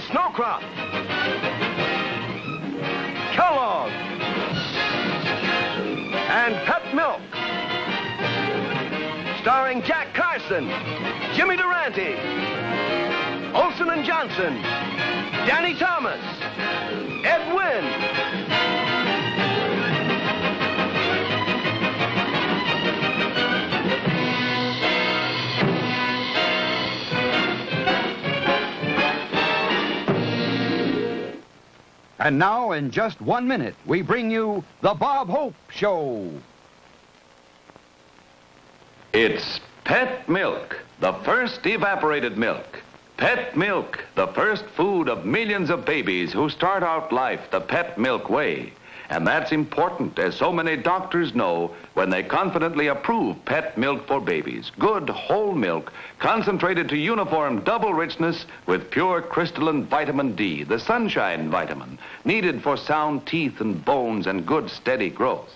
Snowcrop, Kellogg, and Pep Milk. Starring Jack Carson, Jimmy Durante, Olson and Johnson, Danny Thomas, Ed Wynn. And now, in just 1 minute, we bring you The Bob Hope Show. It's Pet Milk, the first evaporated milk. Pet Milk, the first food of millions of babies who start out life the pet milk way. And that's important, as so many doctors know when they confidently approve pet milk for babies. Good, whole milk, concentrated to uniform double richness with pure crystalline vitamin D, the sunshine vitamin, needed for sound teeth and bones and good, steady growth.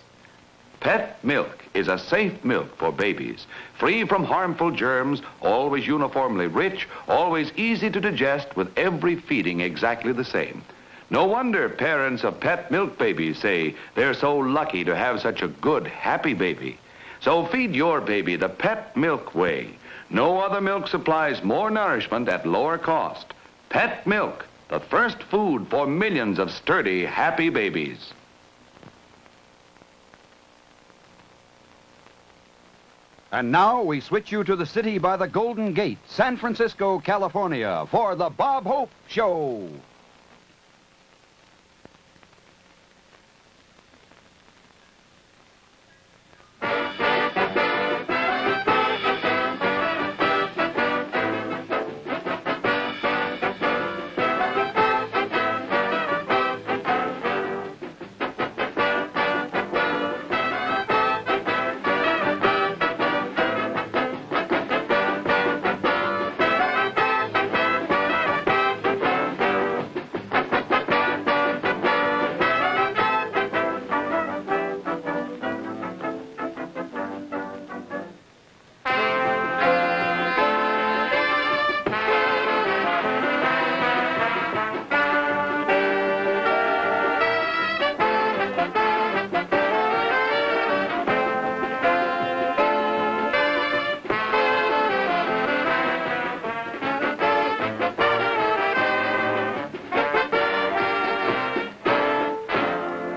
Pet Milk is a safe milk for babies, free from harmful germs, always uniformly rich, always easy to digest, with every feeding exactly the same. No wonder parents of pet milk babies say they're so lucky to have such a good, happy baby. So feed your baby the Pet Milk way. No other milk supplies more nourishment at lower cost. Pet Milk, the first food for millions of sturdy, happy babies. And now we switch you to the city by the Golden Gate, San Francisco, California, for The Bob Hope Show.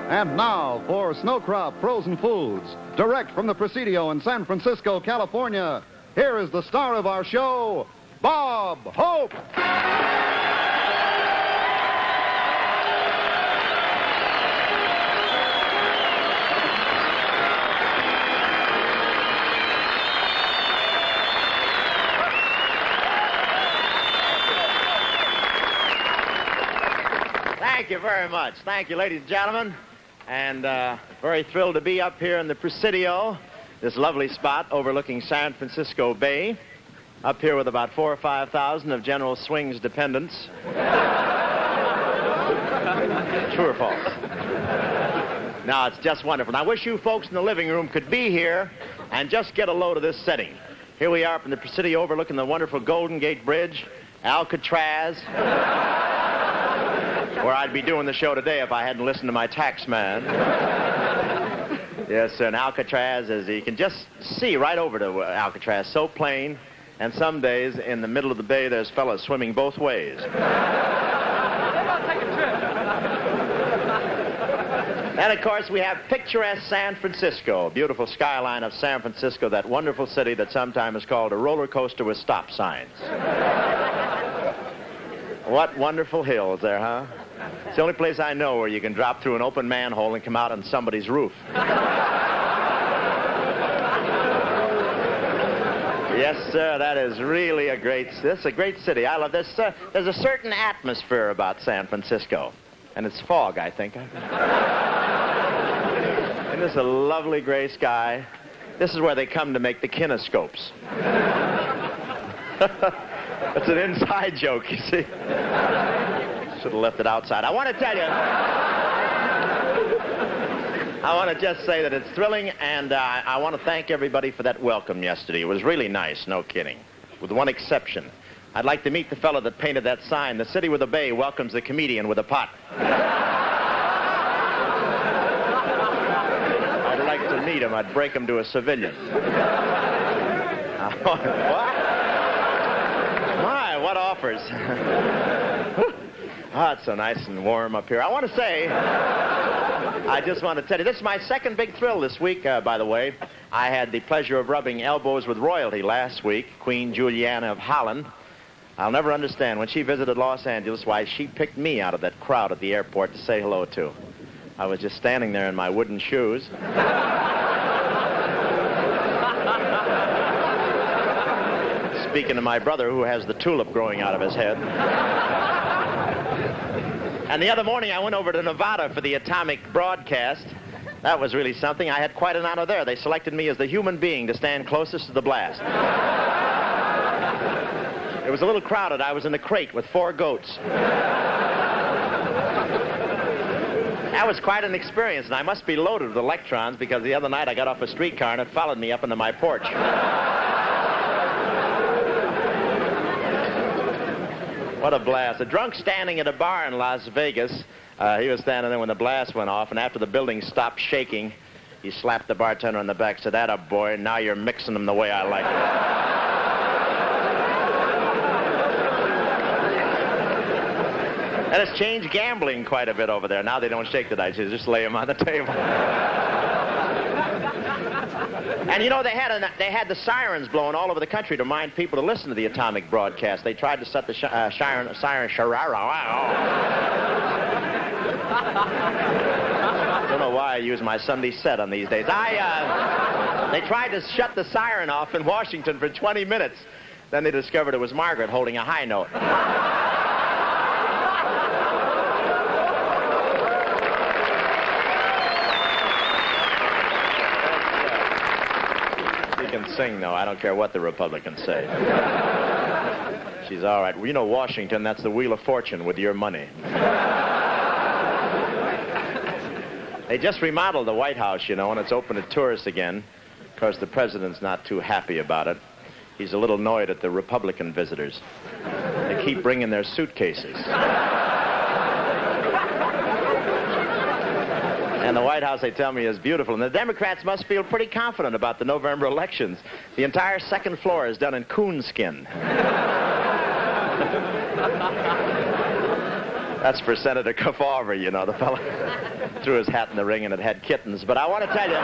And now for Snowcrop Frozen Foods, direct from the Presidio in San Francisco, California. Here is the star of our show, Bob Hope. Thank you very much. Thank you, ladies and gentlemen. And very thrilled to be up here in the Presidio, this lovely spot overlooking San Francisco Bay, up here with about 4,000 or 5,000 of General Swing's dependents. True or false? No, it's just wonderful. And I wish you folks in the living room could be here and just get a load of this setting. Here we are up in the Presidio overlooking the wonderful Golden Gate Bridge, Alcatraz, where I'd be doing the show today if I hadn't listened to my tax man. Yes, and Alcatraz, as you can just see right over to Alcatraz, so plain. And some days in the middle of the bay, there's fellas swimming both ways. And, of course, we have picturesque San Francisco, beautiful skyline of San Francisco, that wonderful city that sometimes is called a roller coaster with stop signs. What wonderful hills there, huh? It's the only place I know where you can drop through an open manhole and come out on somebody's roof. Yes, sir, that is really a great city. I love this. There's a certain atmosphere about San Francisco. And it's fog, I think. And this is a lovely gray sky. This is where they come to make the kinescopes. It's an inside joke, you see. Should have left it outside. I want to tell you, I want to just say that it's thrilling, and I want to thank everybody for that welcome yesterday. It was really nice, no kidding, with one exception. I'd like to meet the fellow that painted that sign. The city with a bay welcomes the comedian with a pot. I'd like to meet him. I'd break him to a civilian. What? My, what offers. Oh, it's so nice and warm up here. I want to say, I just want to tell you, this is my second big thrill this week, by the way. I had the pleasure of rubbing elbows with royalty last week, Queen Juliana of Holland. I'll never understand. When she visited Los Angeles, why, she picked me out of that crowd at the airport to say hello to. I was just standing there in my wooden shoes. Speaking to my brother, who has the tulip growing out of his head. And the other morning, I went over to Nevada for the atomic broadcast. That was really something. I had quite an honor there. They selected me as the human being to stand closest to the blast. It was a little crowded. I was in a crate with 4 goats. That was quite an experience, and I must be loaded with electrons because the other night I got off a streetcar and it followed me up into my porch. What a blast. A drunk standing at a bar in Las Vegas. He was standing there when the blast went off, and after the building stopped shaking, he slapped the bartender on the back, said, "Atta boy, now you're mixing them the way I like it." And it's changed gambling quite a bit over there. Now they don't shake the dice. They just lay them on the table. And you know, they had the sirens blowing all over the country to remind people to listen to the atomic broadcast. They tried to set the siren. Don't know why I use my Sunday set on these days. They tried to shut the siren off in Washington for 20 minutes. Then they discovered it was Margaret holding a high note. Sing, though. I don't care what the Republicans say. She's all right. Well, you know, Washington, that's the Wheel of Fortune with your money. They just remodeled the White House, you know, and it's open to tourists again. Of course, the president's not too happy about it. He's a little annoyed at the Republican visitors. They keep bringing their suitcases. And the White House, they tell me, is beautiful. And the Democrats must feel pretty confident about the November elections. The entire second floor is done in coonskin. That's for Senator Kefauver, you know. The fellow threw his hat in the ring and it had kittens. But I want to tell you,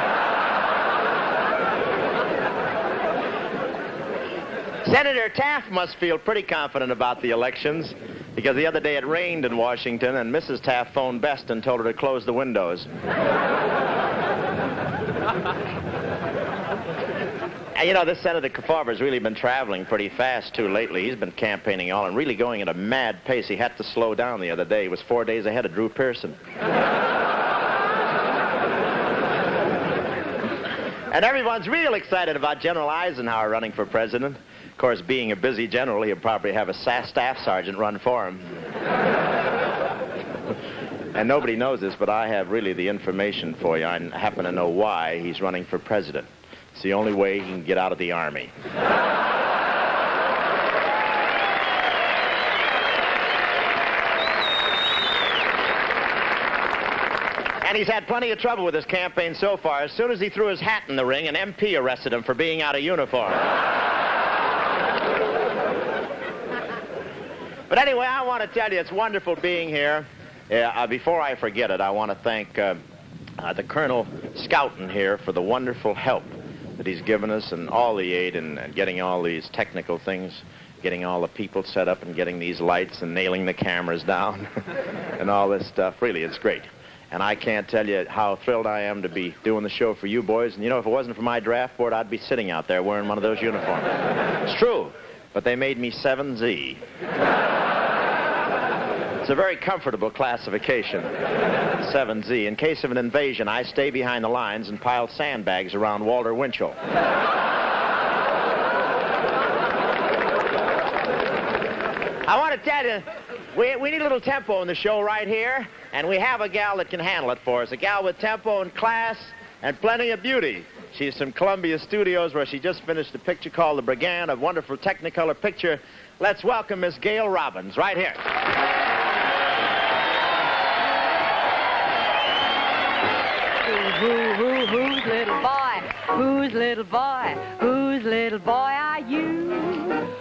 Senator Taft must feel pretty confident about the elections. Because the other day it rained in Washington, and Mrs. Taft phoned Best and told her to close the windows. And you know, this Senator Kefauver's really been traveling pretty fast, too, lately. He's been campaigning all and really going at a mad pace. He had to slow down the other day. He was 4 days ahead of Drew Pearson. And everyone's real excited about General Eisenhower running for president. Of course, being a busy general, he'll probably have a staff sergeant run for him. And nobody knows this, but I have really the information for you. I happen to know why he's running for president. It's the only way he can get out of the Army. And he's had plenty of trouble with his campaign so far. As soon as he threw his hat in the ring, an MP arrested him for being out of uniform. But anyway, I want to tell you, it's wonderful being here. Before I forget it, I want to thank the Colonel Scouten here for the wonderful help that he's given us and all the aid in getting all these technical things, getting all the people set up and getting these lights and nailing the cameras down and all this stuff. Really, it's great. And I can't tell you how thrilled I am to be doing the show for you boys. And you know, if it wasn't for my draft board, I'd be sitting out there wearing one of those uniforms. It's true, but they made me 7Z. It's a very comfortable classification, 7Z. In case of an invasion, I stay behind the lines and pile sandbags around Walter Winchell. I want to tell you, we need a little tempo in the show right here, and we have a gal that can handle it for us. A gal with tempo and class and plenty of beauty. She's from Columbia Studios, where she just finished a picture called The Brigand, a wonderful Technicolor picture. Let's welcome Miss Gail Robbins right here. Who's little boy? Whose little boy? Whose little boy are you?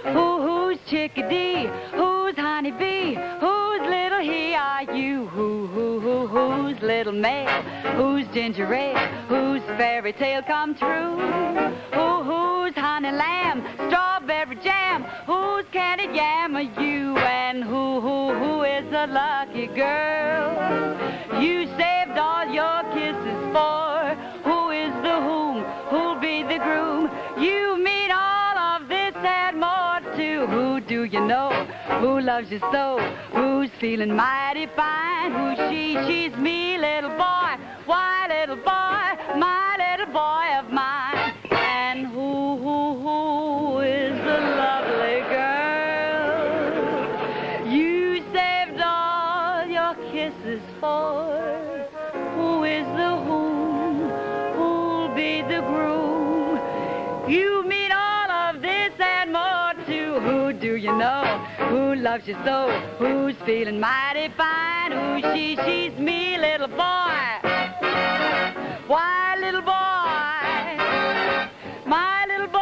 Who's chickadee? Who's honeybee? Whose little he are you? Who's little male? Who's ginger ale? Whose fairy tale come true? Who's honey lamb? Strawberry jam? Whose candy yam are you? And who is the lucky girl you saved all your kisses for? Who is the whom? Who'll be the groom? You mean all of this and more too. Who do you know? Who loves you so? Who's feeling mighty fine? Who's she? She's me, little boy. Why, little boy, my little boy of mine. And who is the lovely girl you saved all your kisses for? Who is the whom? Who'll be the groom? You mean all of this and more too. Who do you know? Who loves you so? Who's feeling mighty fine? Who's she? She's me, little boy. Why, little boy? My little boy,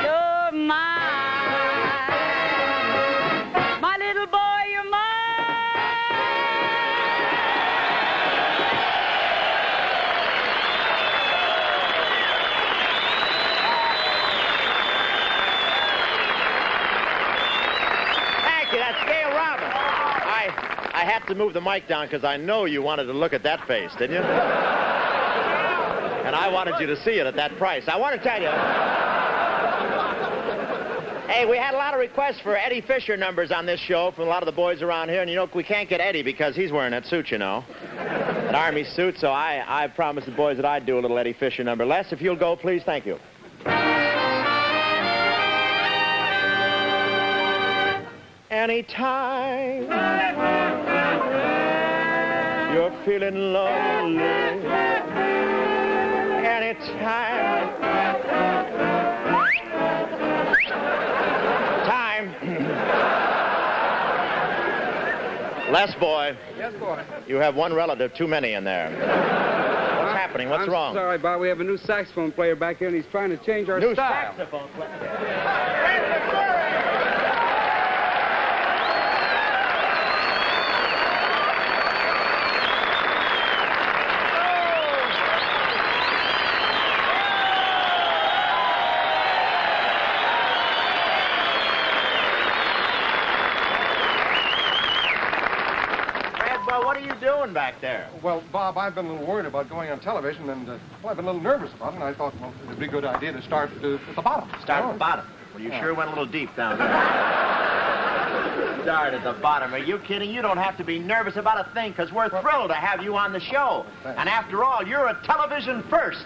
you're mine. My little boy, you're Thank you. That's Gail Robbins. I have to move the mic down because I know you wanted to look at that face, didn't you? And I wanted you to see it at that price. I want to tell you. Hey, we had a lot of requests for Eddie Fisher numbers on this show from a lot of the boys around here. And, you know, we can't get Eddie because he's wearing that suit, you know. An Army suit. So I promised the boys that I'd do a little Eddie Fisher number. Les, if you'll go, please. Thank you. Anytime you're feeling lonely, anytime, Les, boy. Yes, boy. You have one relative too many in there. What's happening? What's wrong? I'm sorry, Bob. We have a new saxophone player back here, and he's trying to change our New style. saxophone player. What are you doing back there? Well, Bob, I've been a little worried about going on television, and I've been a little nervous about it, and I thought, well, it'd be a good idea to start at the bottom. Start at the bottom. Well, you sure went a little deep down there. Start at the bottom. Are you kidding? You don't have to be nervous about a thing, because we're thrilled to have you on the show. Thanks. And after all, you're a television first.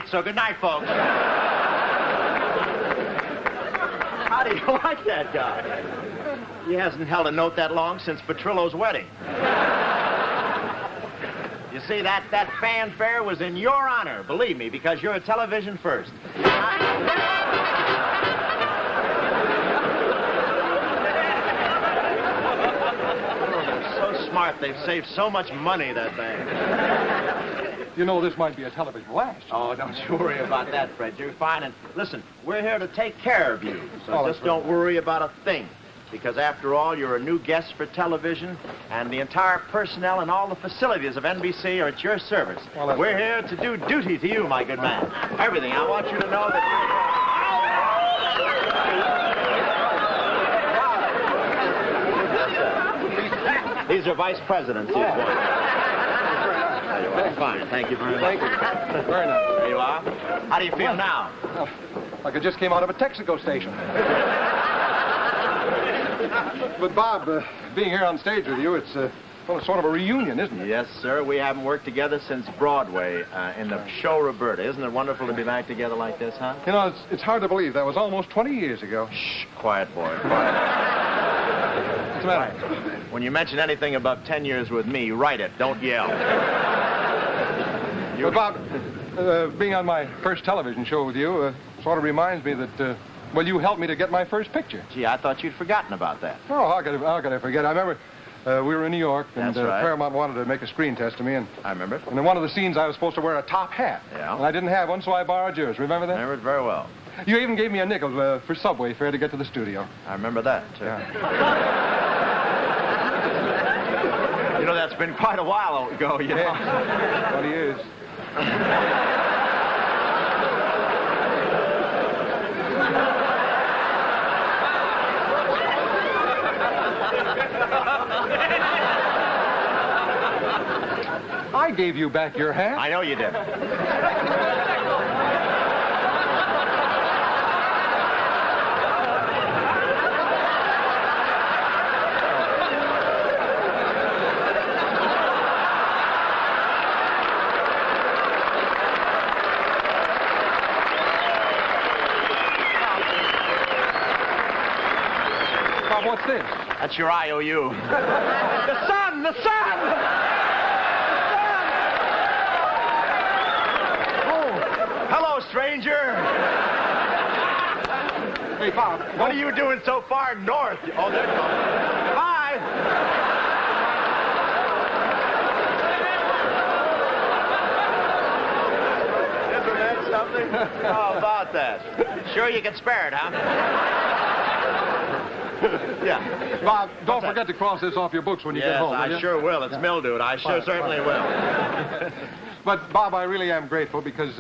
So good night, folks. How do you like that guy? He hasn't held a note that long since Petrillo's wedding. You see, that fanfare was in your honor, believe me, because you're a television first. They're so smart. They've saved so much money, that they... You know, this might be a television last. Oh, don't you worry about that, Fred. You're fine. And listen, we're here to take care of you. So just don't worry about a thing. Because after all, you're a new guest for television, and the entire personnel and all the facilities of NBC are at your service. Well, we're here to do duty to you, my good man. Everything. I want you to know that... These are vice presidents. Here's one. you are. Fine. Thank you very much. Thank you. Very nice. There you are. How do you feel now? Oh, like I just came out of a Texaco station. But, Bob, being here on stage with you, it's sort of a reunion, isn't it? Yes, sir. We haven't worked together since Broadway in the show Roberta. Isn't it wonderful to be back together like this, huh? You know, it's hard to believe. That was almost 20 years ago. Shh. Quiet, boy. Quiet. What's the matter? When you mention anything above 10 years with me, write it. Don't yell. But, Bob, being on my first television show with you sort of reminds me that, well, you helped me to get my first picture. Gee, I thought you'd forgotten about that. Oh, how could I forget? I remember we were in New York, and That's right. Paramount wanted to make a screen test of me, and I remember. And in one of the scenes, I was supposed to wear a top hat. Yeah. And I didn't have one, so I borrowed yours. Remember that? I remember it very well. You even gave me a nickel for subway fare to get to the studio. I remember that, too. Yeah. You know, that's been quite a while ago, you know. 20 years. I gave you back your hat. I know you did. Bob, what's this? That's your IOU. The sun! The sun! Hello, stranger. Hey, Bob. What are you doing so far north? Oh, there you go. Bye. Isn't that something? How about that? Sure you can spare it, huh? Yeah. Bob, don't forget to cross this off your books when you get home. Yes, will I you? sure will. It's mildewed. I certainly will. But, Bob, I really am grateful because,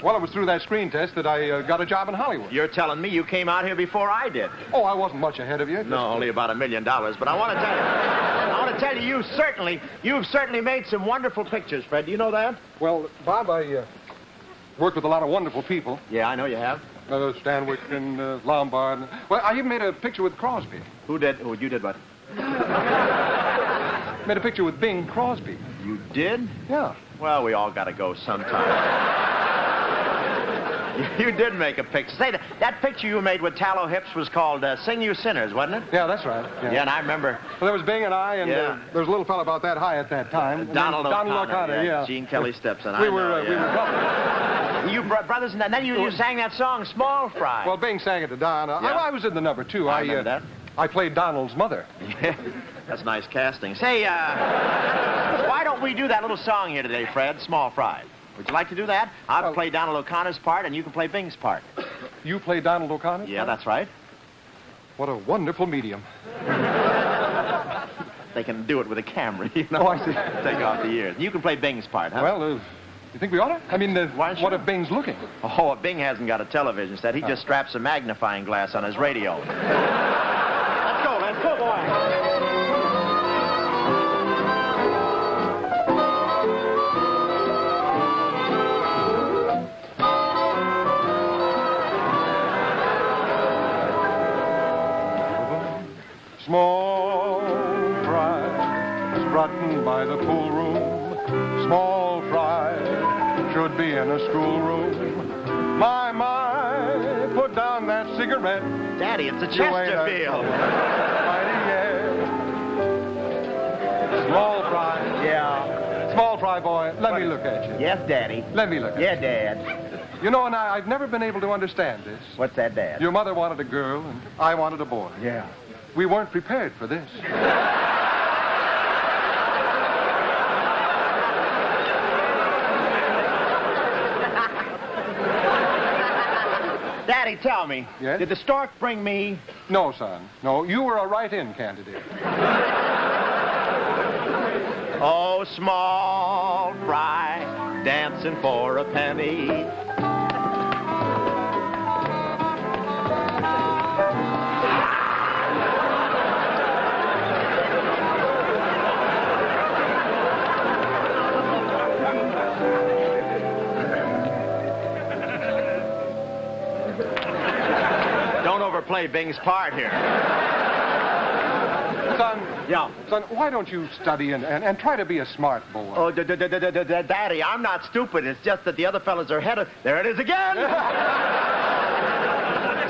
well, it was through that screen test that I got a job in Hollywood. You're telling me you came out here before I did? Oh, I wasn't much ahead of you. No, only about $1 million. But I want to tell you, you've certainly made some wonderful pictures, Fred. Do you know that? Well, Bob, I worked with a lot of wonderful people. Yeah, I know you have. Stanwyck and Lombard. Well, I even made a picture with Crosby. Who did? Who you did what? Made a picture with Bing Crosby. You did? Yeah. Well, we all got to go sometime. You did make a picture. Say, that picture you made with Tallow Hips was called Sing You Sinners, wasn't it? Yeah, that's right. Yeah, and I remember. Well, there was Bing and I, and there was a little fellow about that high at that time. Donald O'Connor, yeah. Gene Kelly Stepson. We were brothers. You brothers, and then you sang that song, Small Fry. Well, Bing sang it to Don. I was in the number, too. I remember that. I played Donald's mother. Yeah, that's nice casting. Say, why don't we do that little song here today, Fred? Small Fry. Would you like to do that? I'll play Donald O'Connor's part, and you can play Bing's part. You play Donald O'Connor? Yeah, that's right. What a wonderful medium. They can do it with a camera, you know. Oh, I see. Take off the ears. You can play Bing's part, huh? Well, you think we ought to? I mean, what if Bing's looking? Oh, Bing hasn't got a television set. He just straps a magnifying glass on his radio. Let's go, boy. Small fry, strutting by the pool room. Small fry, should be in a schoolroom. My, put down that cigarette. Daddy, it's a Chesterfield. Small fry. Yeah. Small fry, boy, let me look at you. Yes, Daddy. Let me look at you. Yeah, Dad. You know, and I've never been able to understand this. What's that, Dad? Your mother wanted a girl, and I wanted a boy. Yeah. We weren't prepared for this. Daddy, tell me. Yes? Did the stork bring me? No, son. No, you were a write-in candidate. Oh, small fry, dancing for a penny. play Bing's part here. Son. Yeah. Son, why don't you study and try to be a smart boy? Oh, Daddy, I'm not stupid. It's just that the other fellas are ahead of... There it is again!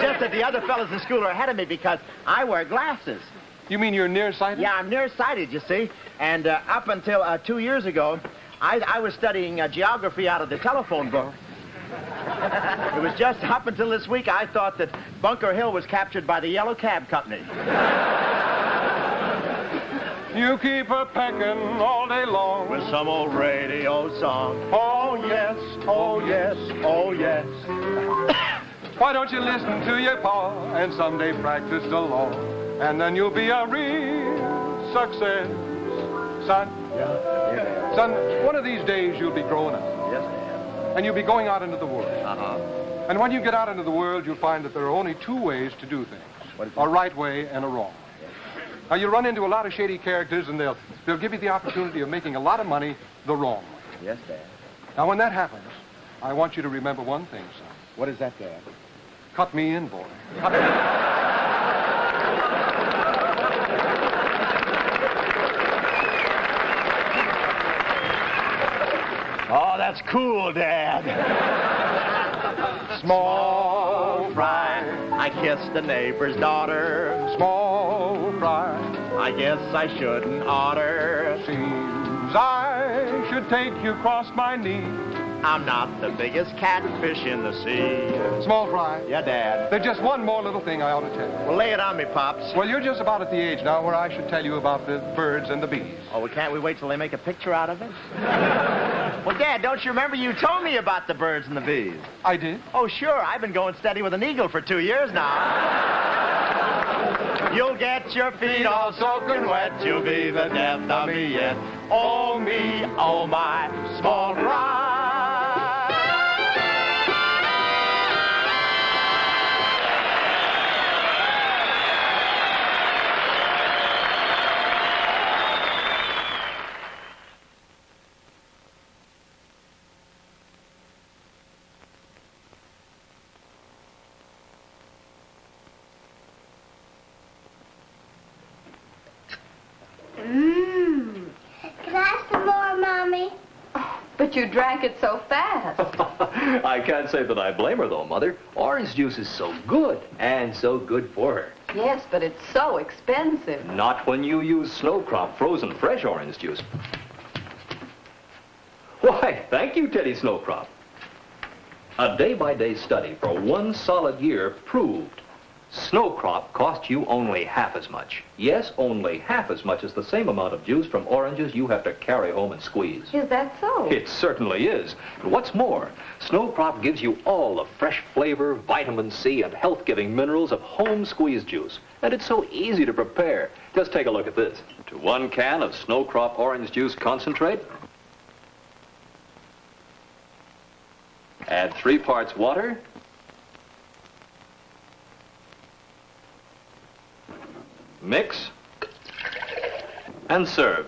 Just that the other fellas in school are ahead of me because I wear glasses. You mean you're nearsighted? Yeah, I'm nearsighted, you see. And up until 2 years ago, I was studying geography out of the telephone book. It was just up until this week I thought that Bunker Hill was captured by the Yellow Cab Company. You keep a pecking all day long With some old radio song. Oh, yes, oh, yes, oh, yes. Why don't you listen to your pa and someday practice the law? And then you'll be a real success, son. Yeah. Son, one of these days you'll be growing up. Yes, Dad. And you'll be going out into the world. Uh-huh. And when you get out into the world, you'll find that there are only two ways to do things. What is A right way and a wrong way. Now, you'll run into a lot of shady characters, and they'll give you the opportunity of making a lot of money the wrong way. Yes, Dad. Now, when that happens, I want you to remember one thing, son. What is that, Dad? Cut me in, boy. Cut me in. Oh, that's cool, Dad. Small fry, I kissed the neighbor's daughter. Small fry. I guess I shouldn't oughter. Seems I should take you across my knee. I'm not the biggest catfish in the sea. Small fry. Yeah, Dad. There's just one more little thing I ought to tell you. Well, lay it on me, Pops. Well, you're just about at the age now where I should tell you about the birds and the bees. Oh, can't we wait till they make a picture out of it? Well, Dad, don't you remember you told me about the birds and the bees? I did? Oh, sure. I've been going steady with an eagle for 2 years now. You'll get your feet all soaking wet. You'll be the death of me yet. Oh, me, oh, my small fry. Can I have some more, Mommy? But you drank it so fast. I can't say that I blame her, though, Mother. Orange juice is so good, and so good for her. Yes, but it's so expensive. Not when you use Snowcrop frozen fresh orange juice. Why, thank you, Teddy Snowcrop. A day-by-day study for 1 solid year proved Snowcrop cost you only half as much. Yes, only half as much as the same amount of juice from oranges you have to carry home and squeeze. Is that so? It certainly is. And what's more, Snowcrop gives you all the fresh flavor, vitamin C, and health-giving minerals of home squeeze juice. And it's so easy to prepare. Just take a look at this. To 1 can of Snowcrop orange juice concentrate, add 3 parts water, mix, and serve.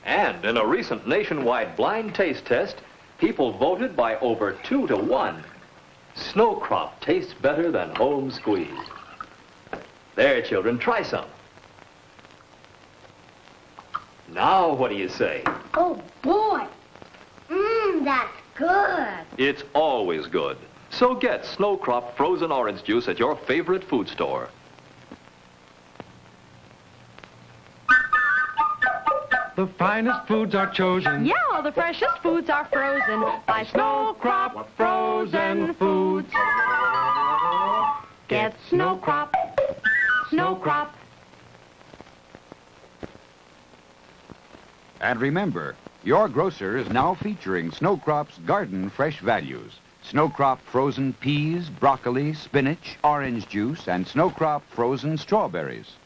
And in a recent nationwide blind taste test, people voted by over 2 to 1. Snowcrop tastes better than home squeeze. There, children, try some. Now, what do you say? Oh, boy. That's good. It's always good. So get Snowcrop frozen orange juice at your favorite food store. The finest foods are chosen. Yeah, all the freshest foods are frozen by Snowcrop Frozen Foods. Get Snowcrop. Snowcrop. And remember, your grocer is now featuring Snowcrop's Garden Fresh Values. Snowcrop frozen peas, broccoli, spinach, orange juice, and Snowcrop frozen strawberries.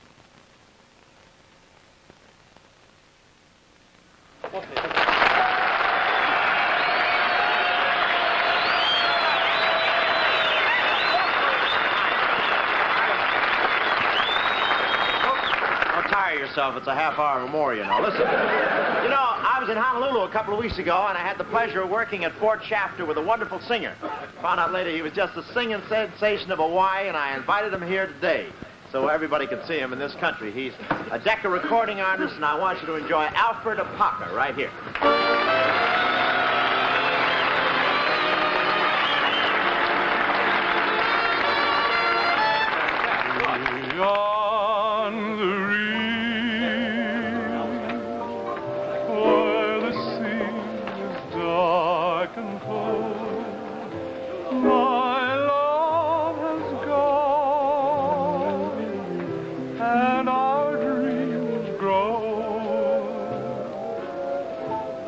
yourself. It's a half hour or more, you know. Listen, you know, I was in Honolulu a couple of weeks ago, and I had the pleasure of working at Fort Shafter with a wonderful singer. Found out later he was just a singing sensation of Hawaii, and I invited him here today so everybody can see him in this country. He's a Decca recording artist, and I want you to enjoy Alfred Apaka right here. On the reef, where the sea is dark and cold, my love has gone, and our dreams grow.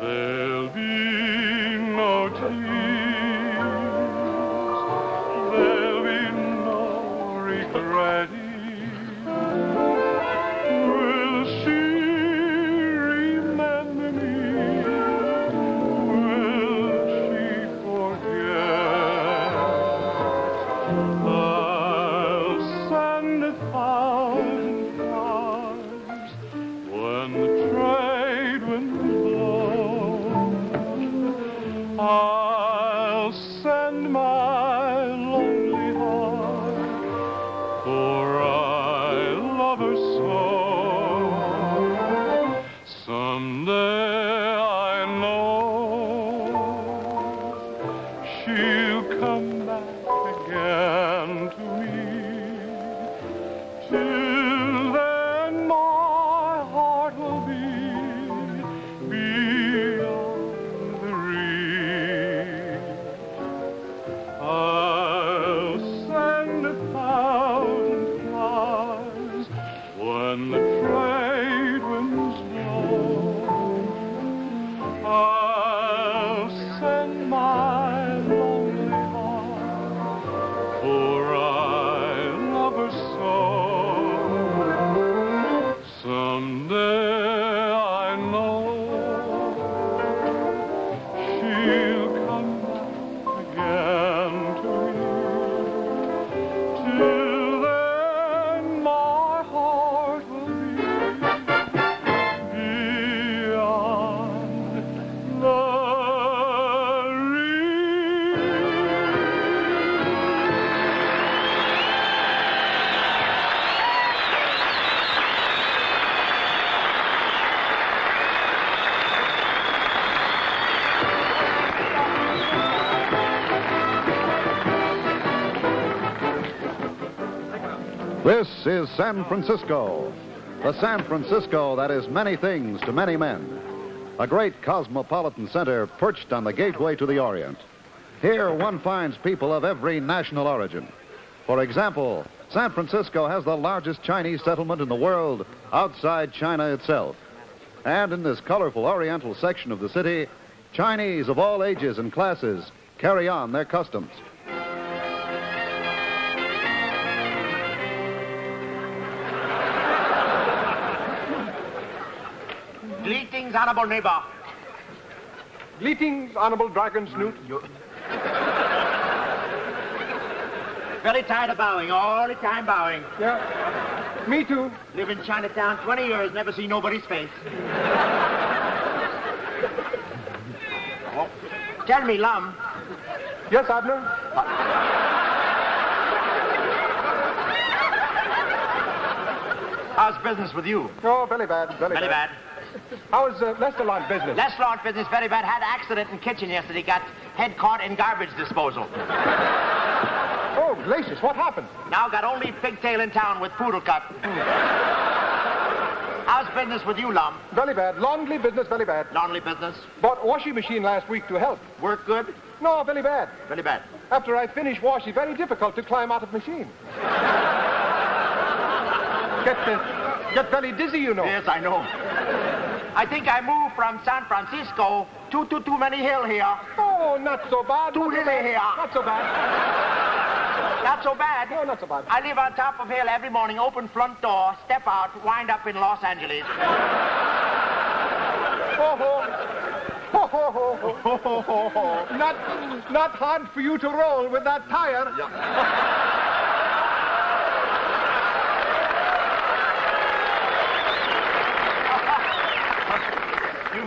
There'll be no tears, there'll be no regret. I'll send my lonely heart, for I love her so. Someday I know she'll come back again to me. Till then my heart will be beyond the reach. I'll send 1,000 flowers when the trade winds blow. I'll send my lonely heart, for I love her so. Someday I know she'll come back again to me. Till then my heart will be beyond the This is San Francisco, the San Francisco that is many things to many men. A great cosmopolitan center perched on the gateway to the Orient. Here one finds people of every national origin. For example, San Francisco has the largest Chinese settlement in the world outside China itself. And in this colorful Oriental section of the city, Chinese of all ages and classes carry on their customs. Greetings, honorable neighbor. Greetings, Honorable Dragon Snoot. Very tired of bowing, all the time bowing. Yeah, me too. Live in Chinatown 20 years, never see nobody's face. Oh, tell me, Lum. Yes, Abner? How's business with you? Oh, very bad, very Very bad. How's Lesterland business? Restaurant business very bad. Had accident in kitchen yesterday. Got head caught in garbage disposal. Oh, gracious, what happened? Now got only pigtail in town with poodle cut. How's business with you, Lum? Very bad. Laundry business, very bad. Laundry business? Bought washing machine last week to help. Work good? No, very bad. Very bad. After I finish washing, very difficult to climb out of machine. Get very dizzy, you know. Yes, I know. I think I moved from San Francisco to too many hill here. Oh, not so bad. Too hilly here. Not so bad. Not so bad. No, not so bad. I live on top of hill every morning, open front door, step out, wind up in Los Angeles. Ho, ho. Ho, ho, ho. Ho, ho, ho, ho. Not hard for you to roll with that tire. Yeah.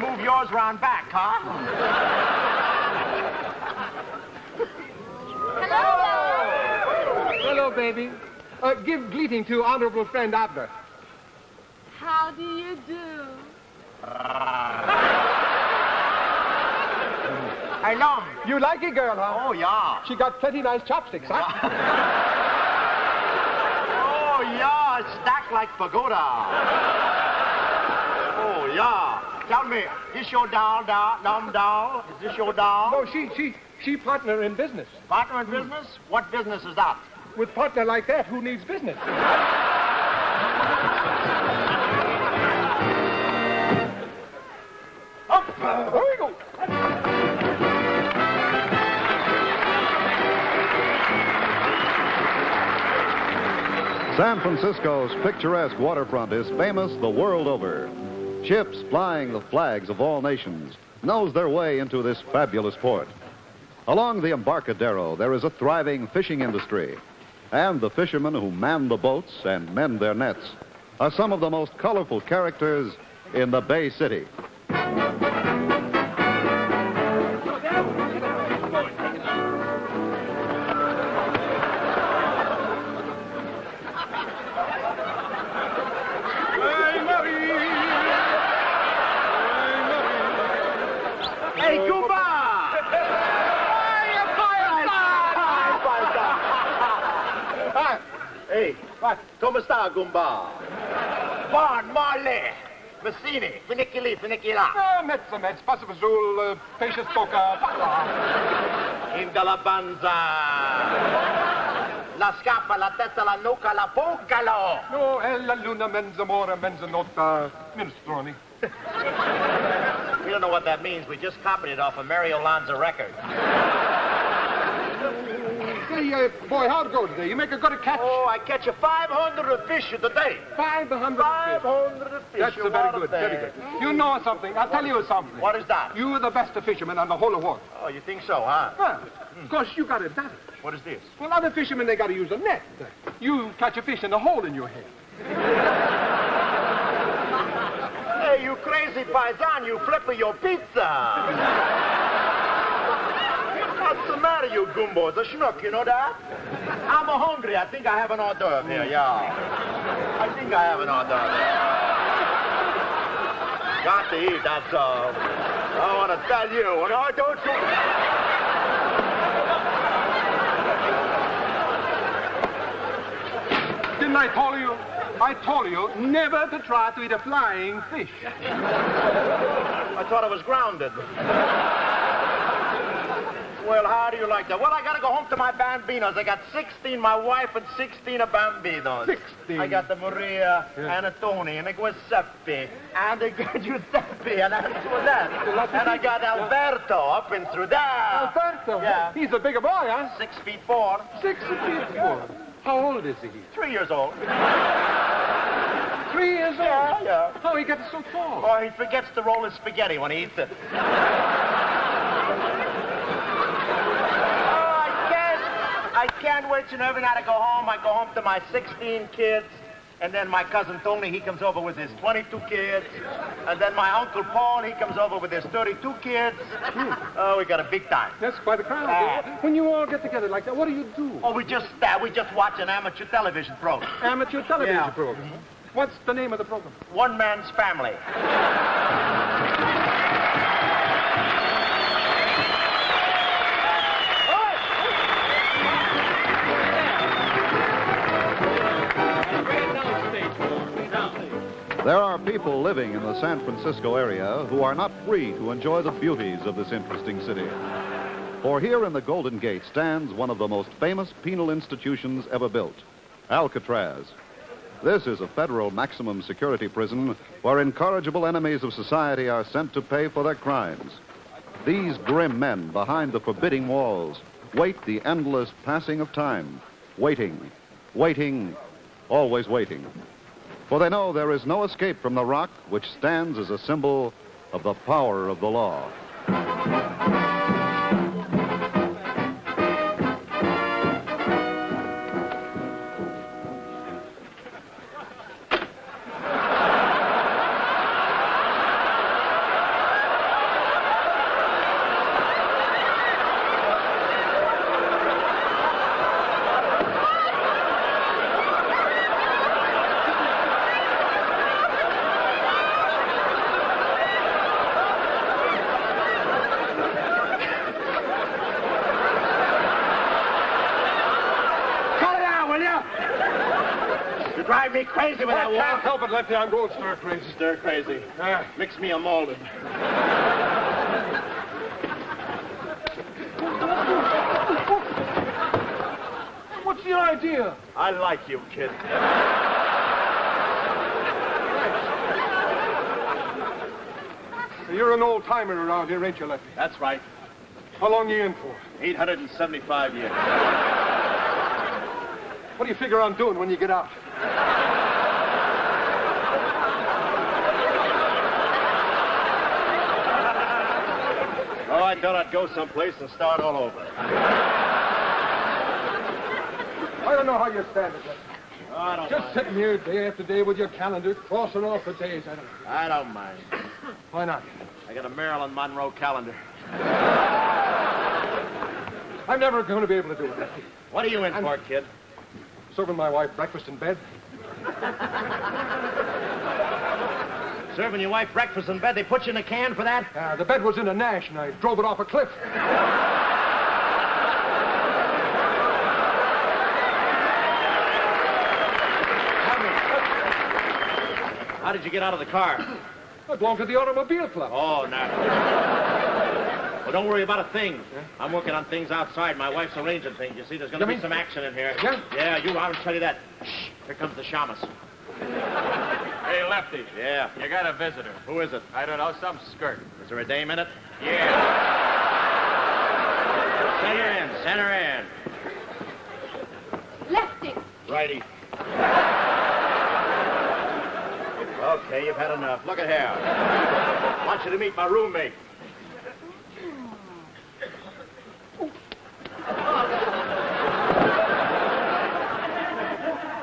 move yours around back, huh? Hello, baby. Give greeting to honorable friend Abner. How do you do? Hey, Lum. You like it, girl, huh? Oh, yeah. She got plenty nice chopsticks, huh? Oh, yeah, stacked like pagoda. Oh, yeah. Tell me, this your doll? Is this your doll? No, she partner in business. Partner in business? What business is that? With partner like that, who needs business? Up! There we go. San Francisco's picturesque waterfront is famous the world over. Ships flying the flags of all nations nose their way into this fabulous port. Along the Embarcadero, there is a thriving fishing industry, and the fishermen who man the boats and mend their nets are some of the most colorful characters in the Bay City. Hey, Goomba! Hey, What? come sta, Goomba? Bon, male, Messini, finicchila. Mezza, Passive Azul, Patience Poca, In dalla banza. La scappa, la testa, la nuca, la puncalo. No, è la luna, menza mora, menza nota, minestrone. We don't know what that means. We just copied it off a Mario Lanza record. Say, boy, how'd it go today? You make a good catch? Oh, I catch a 500 fish today. 500 500 fish. That's you very want good, it there. very good. You know something? I'll tell you something. What is that? You're the best fisherman on the whole of water. Oh, you think so, huh? Well, of course, you got it done. What is this? Well, other fishermen, they got to use a net. You catch a fish in a hole in your head. Hey, you crazy paisan, you flipper your pizza. What's the matter, you gumbo? It's a schnook, you know that? I'm hungry. I think I have an hors d'oeuvre here, yeah. I think I have an hors d'oeuvre. Got to eat, that's all. I want to tell you, and I don't you... Didn't I tell you? I told you never to try to eat a flying fish. I thought I was grounded. Well, how do you like that? Well, I got to go home to my bambinos. I got 16, my wife, and 16 of bambinos. 16? I got the Maria, and a Tony, and a Giuseppe, and a Giuseppe, and Antoinette. And I got Alberto up and through there. Alberto? Yeah. He's a bigger boy, huh? 6'4". 6'4". How old is he? 3 years old. 3 years old? Yeah. How he gets so tall? Oh, he forgets to roll his spaghetti when he eats it. I can't wait, you know, every night I go home to my 16 kids, and then my cousin Tony, he comes over with his 22 kids, and then my Uncle Paul, he comes over with his 32 kids. Oh, we got a big time. That's quite a crowd. When you all get together like that, what do you do? Oh, we just watch an amateur television program. Amateur television program. What's the name of the program? One Man's Family. There are people living in the San Francisco area who are not free to enjoy the beauties of this interesting city. For here in the Golden Gate stands one of the most famous penal institutions ever built, Alcatraz. This is a federal maximum security prison where incorrigible enemies of society are sent to pay for their crimes. These grim men behind the forbidding walls wait the endless passing of time, waiting, always waiting. For they know there is no escape from the rock which stands as a symbol of the power of the law. drive me crazy with that I can't walk. help it, Lefty. I'm going stir crazy. Stir crazy. Mix me a molded. What's the idea? I like you, kid. You're an old-timer around here, ain't you, Lefty? That's right. How long you in for? 875 years. What do you figure on doing when you get out? Oh, I thought I'd go someplace and start all over. I don't know how you stand it, Lefty. Oh, I don't Just mind. sitting here day after day with your calendar, crossing off the days. I don't mind. Why not? I got a Marilyn Monroe calendar. I'm never going to be able to do it, Lefty. What are you in for, kid? Serving my wife breakfast in bed. Serving your wife breakfast in bed. They put you in a can for that? The bed was in a Nash, and I drove it off a cliff. How did you get out of the car? I belong to the automobile club. Oh, no. Well, don't worry about a thing. I'm working on things outside. My wife's arranging things. You see, there's going to be some action in here. Yeah? Yeah, I'll tell you that. Shh, here comes the shamus. Hey, Lefty. Yeah. You got a visitor. Who is it? I don't know, some skirt. Is there a dame in it? Yeah. Send her in. Lefty. Righty. Okay, you've had enough. Look at here. I want you to meet my roommate.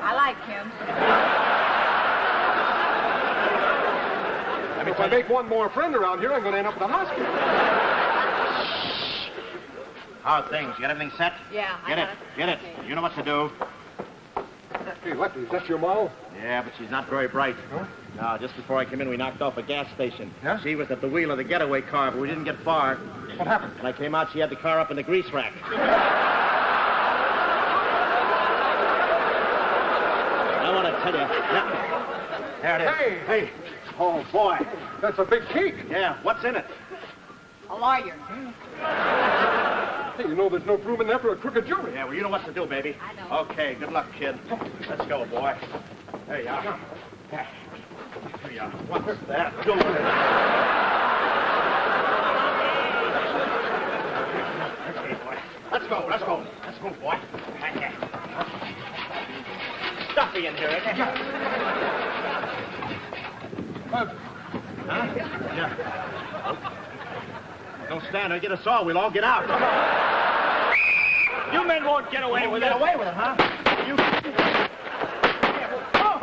I like him. If I make one more friend around here, I'm going to end up in the hospital. How are things? You got everything set? Yeah, Get it. You know what to do. Hey, Lefty, is that your mom? Yeah, but she's not very bright. Huh? No, just before I came in, we knocked off a gas station. Yeah? She was at the wheel of the getaway car, but we didn't get far. What happened? When I came out, she had the car up in the grease rack. I want to tell you. Yeah. There it is. Hey. Oh, boy. That's a big cake. Yeah, what's in it? A lawyer. Hey, you know there's no room in there for a crooked jury. Yeah, well, you know what to do, baby. I know. Okay, good luck, kid. Let's go, boy. There you are. There you are. What's that doing? Okay, boy. Let's go, boy. Stuffy in here, isn't it? Huh? Yeah. Don't stand there. Get us all. We'll all get out. You men won't get away with it. Get away with it, huh? You... Oh,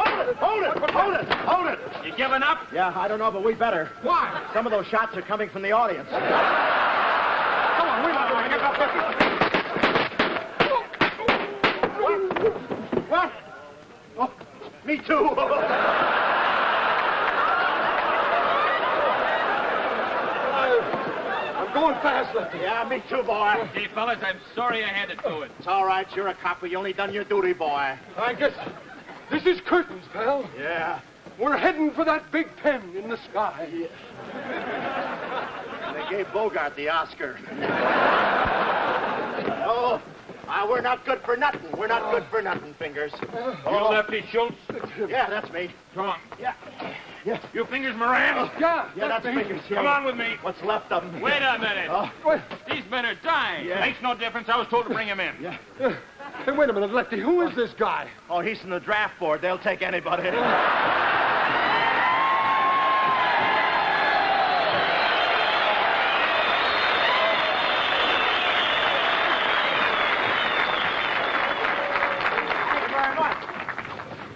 hold it. You giving up? Yeah, I don't know, but we better. Why? Some of those shots are coming from the audience. Come on, we're not going to get up there. What? Oh, me too. I'm going fast, Lefty. Yeah, me too, boy. Hey, fellas, I'm sorry I had to do it. It's all right. You're a copper. You only done your duty, boy. I guess this is curtains, pal. Yeah. We're heading for that big pen in the sky. They gave Bogart the Oscar. Oh, we're not good for nothing. We're not good for nothing, Fingers. You Lefty Schultz? Yeah, that's me. Come on. Yeah. You Fingers Moran? Yeah, Yeah, that's Fingers. Come on with me. What's left of them? Wait a minute. Wait, These men are dying. Yeah. Makes no difference. I was told to bring him in. Yeah. hey, wait a minute, Lefty. Who is this guy? Oh, he's from the draft board. They'll take anybody.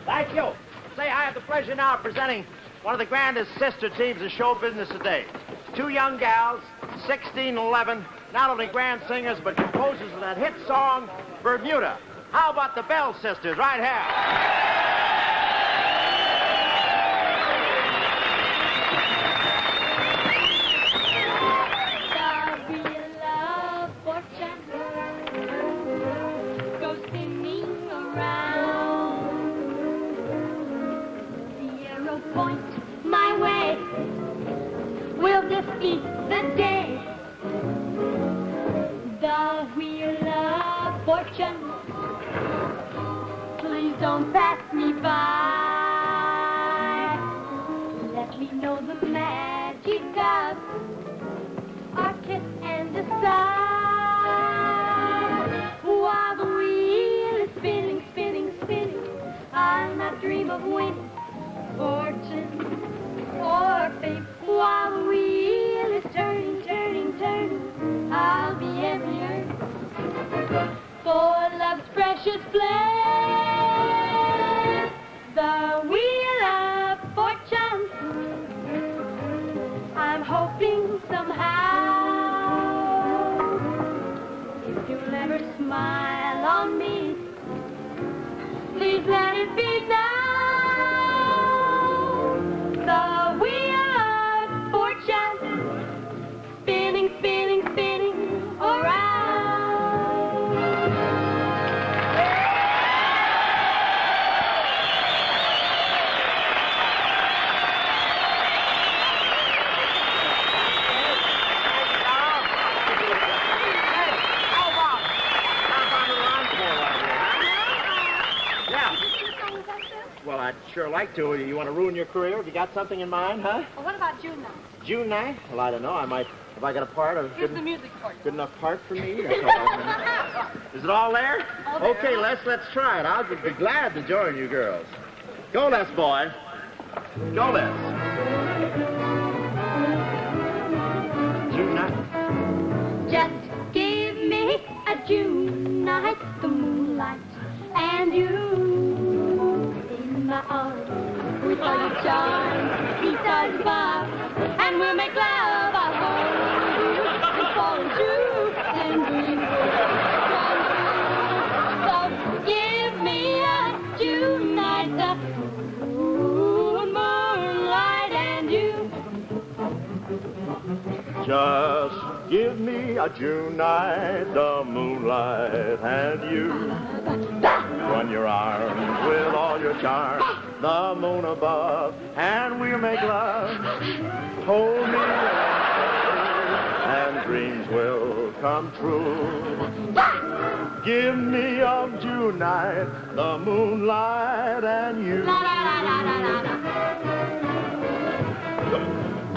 Thank you. Say, I have the pleasure now of presenting one of the grandest sister teams of show business today. Two young gals, 16 and 11, not only grand singers, but composers of that hit song, Bermuda. How about the Bell Sisters right here? fortune. Please don't pass me by. Let me know the magic of a kiss and a sigh. While the wheel is spinning, spinning, spinning, I'll not dream of winning fortune or fame. While the wheel is turning, turning, turning, I'll be every earning for love's precious flame. The wheel of fortune, I'm hoping somehow, if you'll ever smile on me, please let it be now. The wheel of fortune, spinning, spinning, spinning around. Well, I'd sure like to. You want to ruin your career? Have you got something in mind, huh? Well, what about June night? June night? Well, I don't know. I might. Have I got a part of Here's the music for you. good enough part for me? That's all I mean. Is it all there? All there. Okay, let's try it. I'll be glad to join you girls. Go, Les, boy. Go, Les. June night. Just give me a June night, the moonlight, and you in my arms with all your charms, besides bar, and we'll make love. I'll hold you and fall into and dream come true. So give me a June night, the moonlight, and you. Just give me a June night, the moonlight, and you. Run your arms with all your charms, the moon above, and we'll make love. Hold me and dreams will come true. Give me a June night, the moonlight, and you.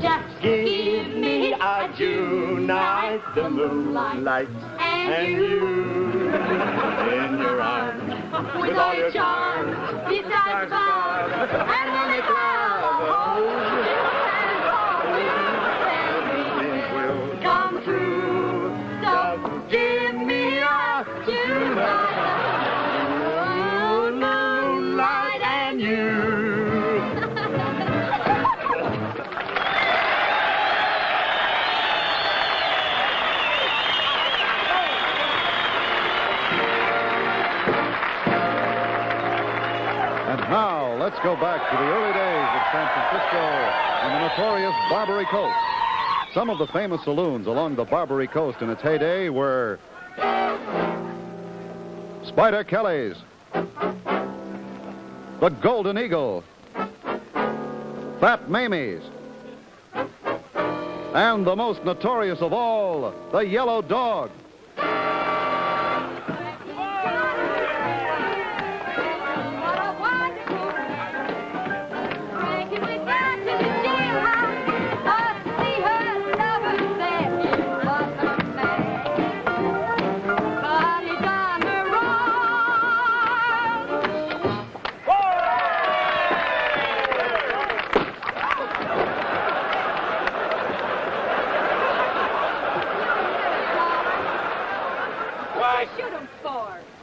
Just Give me a June night, the moonlight, and you in your arms with all your charms, besides love, and we'll make love. dreams will Come true. So give me a June moonlight, and you. And now, let's go back to the early days of San Francisco and the notorious Barbary Coast. Some of the famous saloons along the Barbary Coast in its heyday were Spider Kelly's, the Golden Eagle, Fat Mamie's, and the most notorious of all, the Yellow Dog.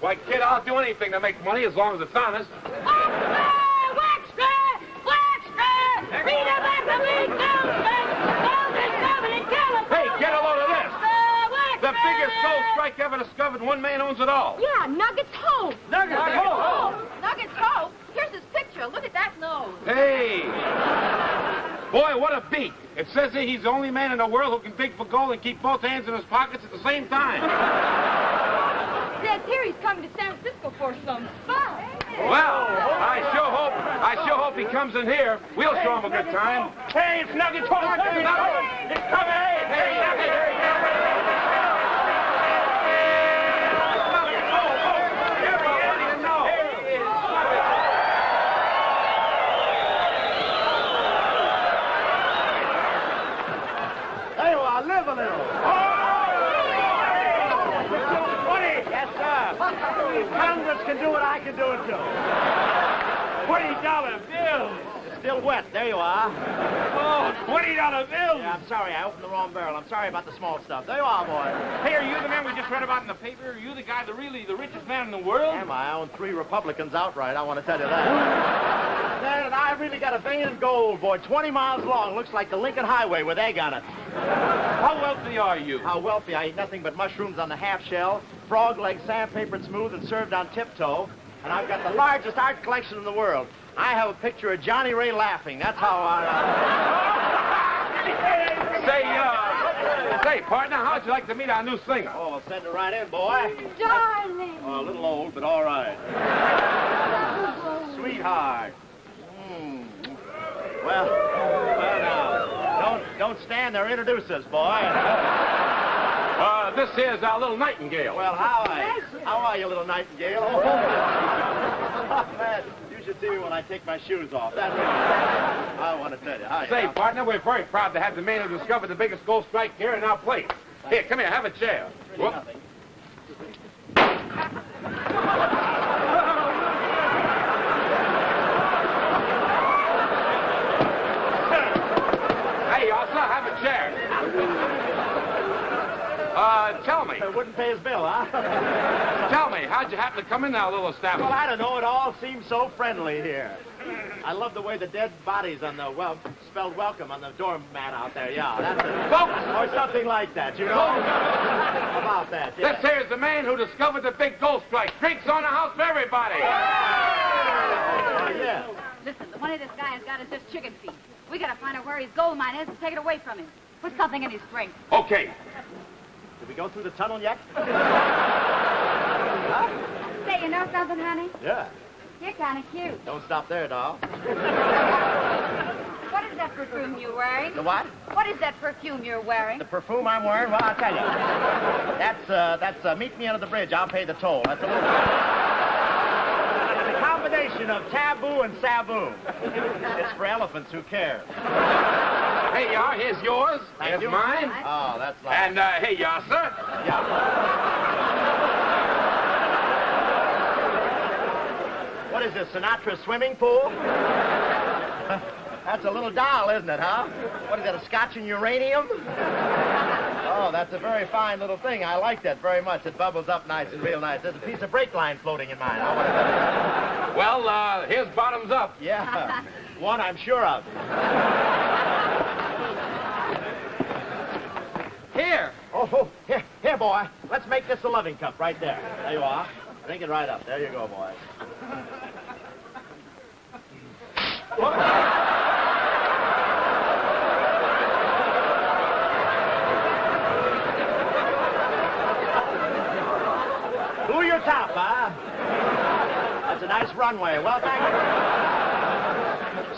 Why, kid, I'll do anything to make money as long as it's honest. Hey, get a load of this. The biggest gold strike ever discovered, one man owns it all. Yeah, Nuggets Hope. Nuggets Hope? Nuggets Hope? Here's his picture. Look at that nose. Hey! Boy, what a beat. It says here he's the only man in the world who can dig for gold and keep both hands in his pockets at the same time. Says here he's coming to San Francisco for some fun. Well, I sure hope he comes in here. We'll show him a good time. Hey, it's Nuggets Hope! It's coming! Hey, Nuggets! Congress can do it, I can do it too. $20 bill. It's still wet. There you are. Oh, $20 bill. Yeah, I'm sorry. I opened the wrong barrel. I'm sorry about the small stuff. There you are, boy. Hey, are you the man we just read about in the paper? Are you the guy, the richest man in the world? Am I? I own 3 Republicans outright. I want to tell you that. Man, I really got a vein of gold, boy. 20 miles long. Looks like the Lincoln Highway with egg on it. How wealthy are you? How wealthy? I eat nothing but mushrooms on the half shell, frog legs sandpapered smooth and served on tiptoe. And I've got the largest art collection in the world. I have a picture of Johnny Ray laughing. That's how I... Say, partner, how'd you like to meet our new singer? Oh, well, send her right in, boy. Darling. Oh, a little old, but all right. Sweetheart. Well, now, don't stand there. Introduce us, boy. This here's our little Nightingale. Well, how are you, little Nightingale? Oh, man, you should see me when I take my shoes off. That's what I want to tell you. Say, partner, we're very proud to have the man who discovered the biggest gold strike here in our place. Here, come here, have a chair. Really nothing. Hey, Arthur, have a chair. Tell me. Wouldn't pay his bill, huh? Tell me, how'd you happen to come in our little establishment? Well, I don't know. It all seems so friendly here. I love the way the dead bodies on the, spelled welcome on the doormat out there. Yeah, that's it. Folks! Or something like that, you know? About that, yeah. This here's the man who discovered the big gold strike. Drinks on the house for everybody. Yeah. Listen, the money this guy has got is just chicken feed. We gotta find out where his gold mine is and take it away from him. Put something in his drink. Okay. Did we go through the tunnel yet? Huh? Say, you know something, honey? Yeah. You're kind of cute. Don't stop there, doll. What is that perfume you're wearing? The what? What is that perfume you're wearing? The perfume I'm wearing? Well, I'll tell you. That's meet me under the bridge. I'll pay the toll. That's a combination of taboo and sabu. It's for elephants who care. Hey, y'all, here's yours. Thank Here's you. mine. Oh, that's nice. And, hey, y'all, sir. Yeah. What is this, Sinatra swimming pool? That's a little doll, isn't it, huh? What is that, a Scotch and uranium? Oh, that's a very fine little thing. I like that very much. It bubbles up nice and real nice. There's a piece of brake line floating in mine. Well, here's bottoms up. Yeah, one I'm sure of. Here. Oh, here, boy. Let's make this a loving cup right there. There you are. Drink it right up. There you go, boy. Blew your top, huh? That's a nice runway. Well, thank you.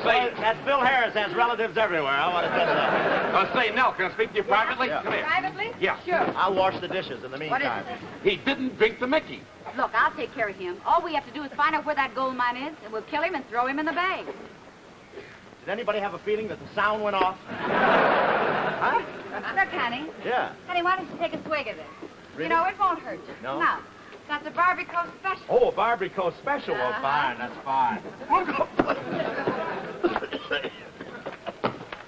Say, that Phil Harris has relatives everywhere. I want to tell you that. Say, Nell, can I speak to you privately? Yeah. Come here. Privately? Yeah. Sure. I'll wash the dishes in the What is meantime. it? He didn't drink the Mickey. Look, I'll take care of him. All we have to do is find out where that gold mine is, and we'll kill him and throw him in the bag. Did anybody have a feeling that the sound went off? Huh? Look, honey. Yeah. Honey, why don't you take a swig of this? Really? You know, it won't hurt you. No? No. That's a Barbary special. Oh, a Barbary Coast special. Well, fine. That's fine.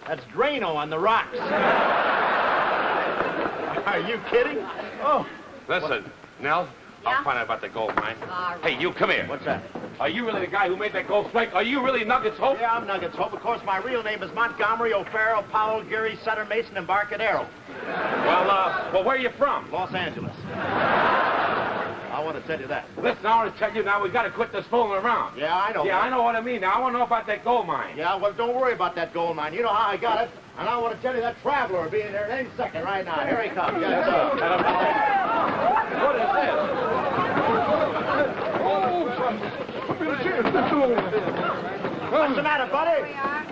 That's Drano on the rocks. Are you kidding? Oh. Listen, Nell, Yeah? I'll find out about the gold mine. All right. Hey, you, come here. What's that? Are you really the guy who made that gold strike? Are you really Nuggets Hope? Yeah, I'm Nuggets Hope. Of course, my real name is Montgomery O'Farrell, Powell, Geary, Sutter, Mason, Embarcadero. Well, where are you from? Los Angeles. I want to tell you that. Listen, I want to tell you now, we got to quit this fooling around. Yeah, I know. Yeah, that. I know what I mean. Now, I want to know about that gold mine. Yeah, well, don't worry about that gold mine. You know how I got it. And I want to tell you that traveler will be in there any second right now. Here he comes. Yes, sir. What is What's the matter, buddy?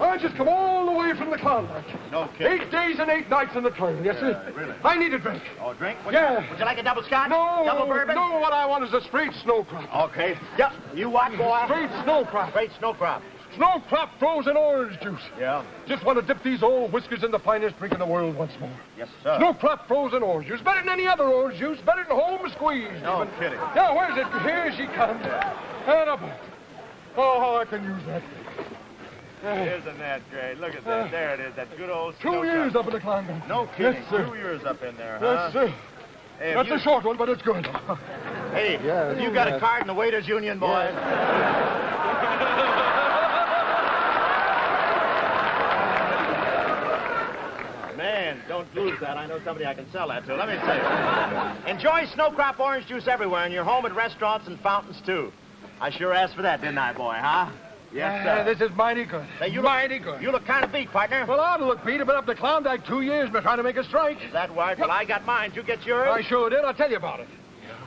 I just come all the way from the Klondike. No kidding. 8 days and 8 nights in the train, yes, sir. Really? I need a drink. Oh, drink? Would Yeah. Would you like a double scotch? No. Double bourbon? No, what I want is a straight snow crop. Okay. Yep. You what, boy? Straight snow crop. Straight snow crop. Snow crop frozen orange juice. Yeah? Just want to dip these old whiskers in the finest drink in the world once more. Yes, sir. Snow crop frozen orange juice. Better than any other orange juice. Better than home squeeze. No even. kidding. Yeah, where's it? Here she comes. And up. Oh, how I can use that. Isn't that great? Look at that. There it is. That good old 2 years up in the Klondike. No kidding. Yes, sir. 2 years up in there, huh? Yes, sir. Hey, That's a short one, but it's good. Hey, Yes. you got a card in the Waiters Union, boy? Man, don't lose that. I know somebody I can sell that to. Let me tell you. Enjoy snow crop orange juice everywhere, in your home, at restaurants, and fountains, too. I sure asked for that, didn't I, boy, huh? Yes, sir. This is mighty good. Hey, mighty good. You look kind of beat, partner. Well, I look, Pete. I've been up to Klondike 2 years, been trying to make a strike. Is that right? Well, I got mine. Did you get yours? I sure did. I'll tell you about it.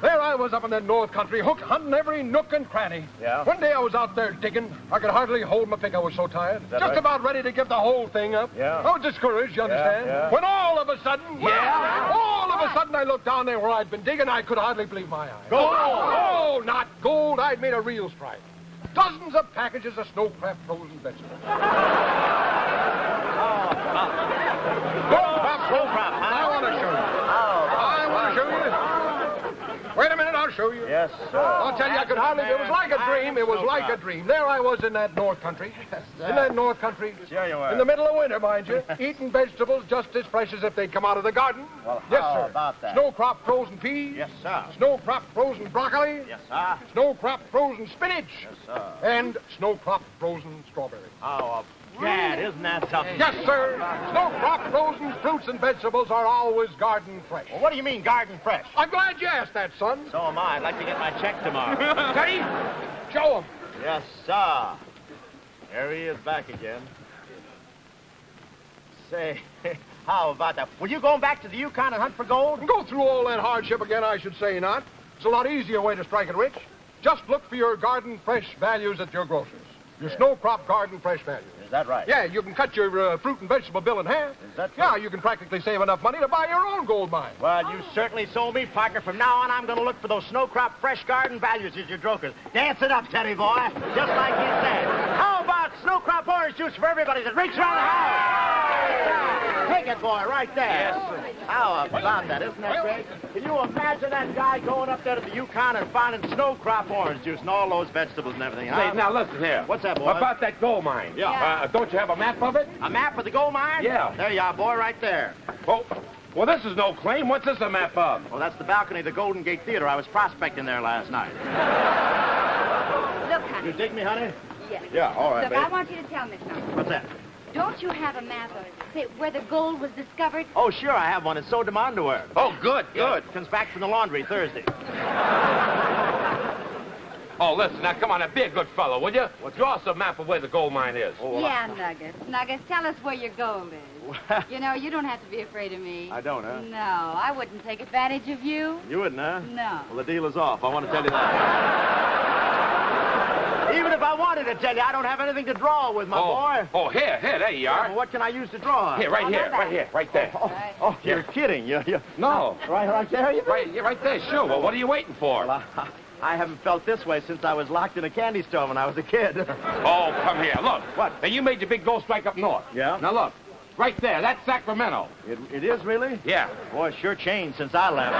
There I was up in that north country, hook hunting every nook and cranny. Yeah? One day I was out there digging. I could hardly hold my pick. I was so tired. Just right? about ready to give the whole thing up. Yeah. I was discouraged, you understand? yeah. When all of a sudden, all of a sudden I looked down there where I'd been digging. I could hardly believe my eyes. Gold! Oh, not gold. I'd made a real strike. Dozens of packages of snow crab frozen vegetables. Snow crop, huh? I want to show you. I want to show you. Wait a minute, I'll show you. Yes, sir. I'll tell you, I could hardly. It was like a dream. It was like a dream. There I was in that north country. In that north country. Sure you were. In the middle of winter, mind you. Eating vegetables just as fresh as if they'd come out of the garden. Well, yes, how sir. about that? Snow crop frozen peas. Yes, sir. Snow crop frozen broccoli. Yes, sir. Snow crop frozen spinach. Yes, sir. And snow crop frozen strawberries. Oh, Gad, isn't that something? Yes, sir. Snow crop frozen fruits and vegetables are always garden fresh. Well, what do you mean, garden fresh? I'm glad you asked that, son. So am I. I'd like to get my check tomorrow. Teddy, show him. Yes, sir. There he is back again. Say, how about that? Were you going back to the Yukon and hunt for gold? Go through all that hardship again, I should say not. It's a lot easier way to strike it rich. Just look for your garden fresh values at your grocers. Your snow crop garden fresh values. Is that right? Yeah, you can cut your fruit and vegetable bill in half. Is that Yeah, you can practically save enough money to buy your own gold mine. Well, you certainly sold me, partner. From now on, I'm going to look for those snow crop fresh garden values at your drokers. Dance it up, Teddy boy. Just like you said. How about snow crop orange juice for everybody that reaches around the house? Take it, boy, right there. Yes. How about that? Isn't that great? Can you imagine that guy going up there to the Yukon and finding snow crop orange juice and all those vegetables and everything, huh? Say, now listen here. What's that, boy? About that gold mine. Yeah. Don't you have a map of it? A map of the gold mine? Yeah. There you are, boy, right there. Well, this is no claim. What's this a map of? Oh, that's the balcony of the Golden Gate Theater. I was prospecting there last night. Look, honey. You dig me, honey? Yes. Yeah, all right, Look, babe. I want you to tell me something. What's that? Don't you have a map of, say, where the gold was discovered? Oh, sure, I have one. It's sewed to my underwear. Oh, good, Yeah, it comes back from the laundry Thursday. Oh, listen, now, come on, now, be a good fellow, will you? Draw us a map of where the gold mine is. Oh, well, Yeah, Nuggets. Nuggets, tell us where your gold is. You know, you don't have to be afraid of me. I don't, huh? No, I wouldn't take advantage of you. You wouldn't, huh? No. Well, the deal is off. I want to tell you that. Even if I wanted to tell you, I don't have anything to draw with, my boy. Oh, here, there you are. Well, what can I use to draw on? Here, right here, right there. Oh, you're kidding. You No. Right there, you think? Right there, sure. Well, what are you waiting for? Well, I haven't felt this way since I was locked in a candy store when I was a kid. Oh, come here. Look. What? Now, you made your big gold strike up north. Yeah? Now, look. Right there. That's Sacramento. It is, really? Yeah. Boy, it's sure changed since I left.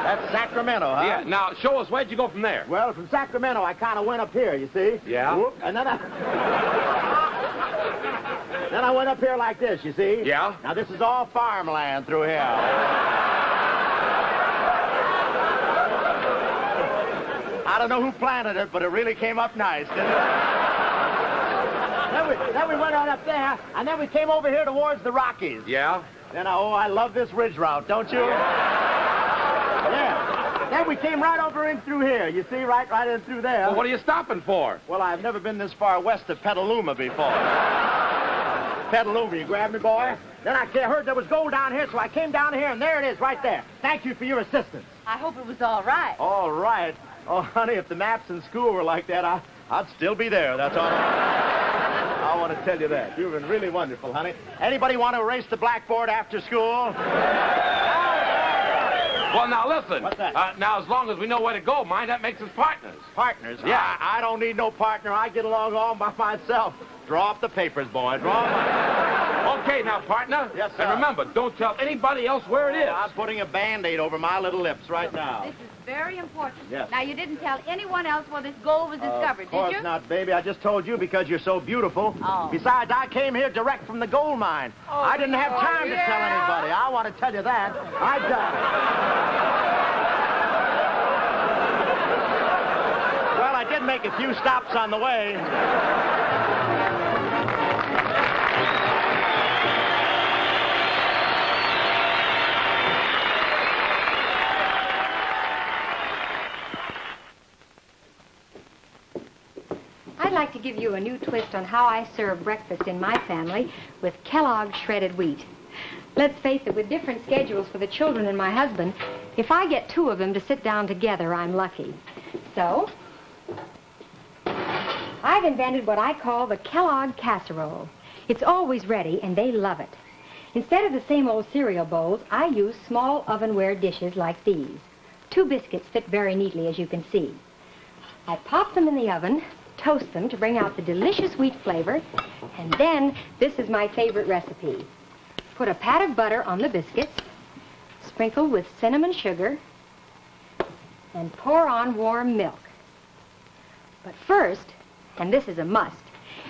That's Sacramento, huh? Yeah. Now, show us, where'd you go from there? Well, from Sacramento, I kind of went up here, you see? Yeah? Whoop, and then I went up here like this, you see? Yeah? Now, this is all farmland through here. I don't know who planted it, but it really came up nice, didn't it? Then we went on up there, and then we came over here towards the Rockies. Yeah? Then, I love this ridge route, don't you? Yeah. Then we came right over in through here, you see, right in through there. Well, what are you stopping for? Well, I've never been this far west of Petaluma before. Petaluma, you grab me, boy? Then I heard there was gold down here, so I came down here, and there it is, right there. Thank you for your assistance. I hope it was all right. All right. Oh, honey, if the maps in school were like that, I'd still be there, that's all. I want to tell you that. You've been really wonderful, honey. Anybody want to erase the blackboard after school? Well, now listen. What's that? Now, as long as we know where to go, mind, that makes us partners. Partners? Yeah. I don't need no partner. I get along all by myself. Draw up the papers, boy. Draw up. Okay, now, partner. Yes, sir. And remember, don't tell anybody else where it is. I'm putting a Band-Aid over my little lips right now. This is very important. Yes. Now, you didn't tell anyone else where this gold was discovered, Of course did you? not, baby. I just told you because you're so beautiful. Oh. Besides, I came here direct from the gold mine. I didn't have time to tell anybody. I want to tell you that. I done it. Well, I did make a few stops on the way. I'd like to give you a new twist on how I serve breakfast in my family with Kellogg's shredded wheat. Let's face it, with different schedules for the children and my husband, if I get two of them to sit down together, I'm lucky. So, I've invented what I call the Kellogg casserole. It's always ready, and they love it. Instead of the same old cereal bowls, I use small ovenware dishes like these. 2 biscuits fit very neatly, as you can see. I pop them in the oven, toast them to bring out the delicious wheat flavor, and then this is my favorite recipe. Put a pat of butter on the biscuits, sprinkle with cinnamon sugar, and pour on warm milk. But first, and this is a must,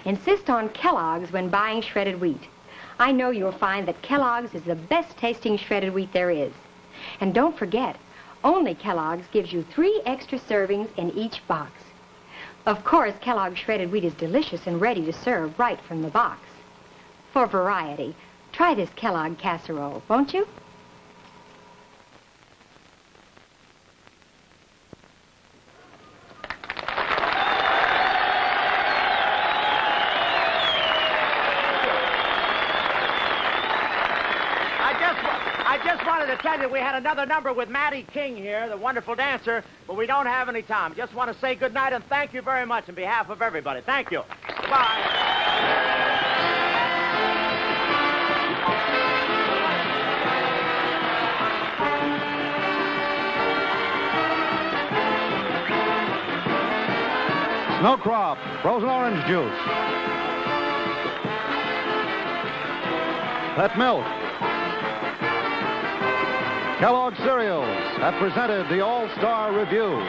insist on Kellogg's when buying shredded wheat. I know you'll find that Kellogg's is the best tasting shredded wheat there is. And don't forget, only Kellogg's gives you 3 extra servings in each box. Of course, Kellogg's shredded wheat is delicious and ready to serve right from the box. For variety, try this Kellogg casserole, won't you? I just wanted to tell you we had another number with Mattie King here, the wonderful dancer, but we don't have any time. Just want to say good night and thank you very much on behalf of everybody. Thank you. Goodbye. Snow crop, frozen orange juice. Pet milk. Kellogg's cereals have presented the All-Star Review.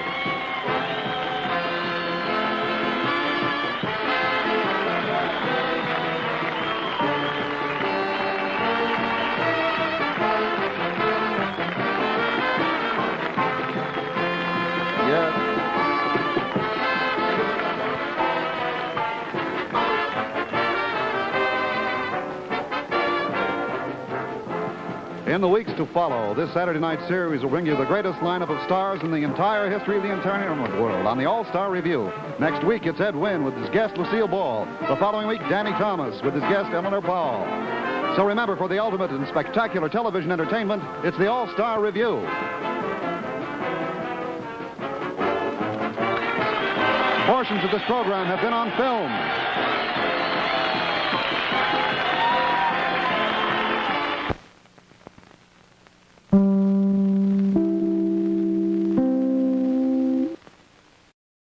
In the weeks to follow, this Saturday night series will bring you the greatest lineup of stars in the entire history of the entertainment world on the All-Star Review. Next week, it's Ed Wynn with his guest, Lucille Ball. The following week, Danny Thomas with his guest, Eleanor Paul. So remember, for the ultimate in spectacular television entertainment, it's the All-Star Review. Portions of this program have been on film.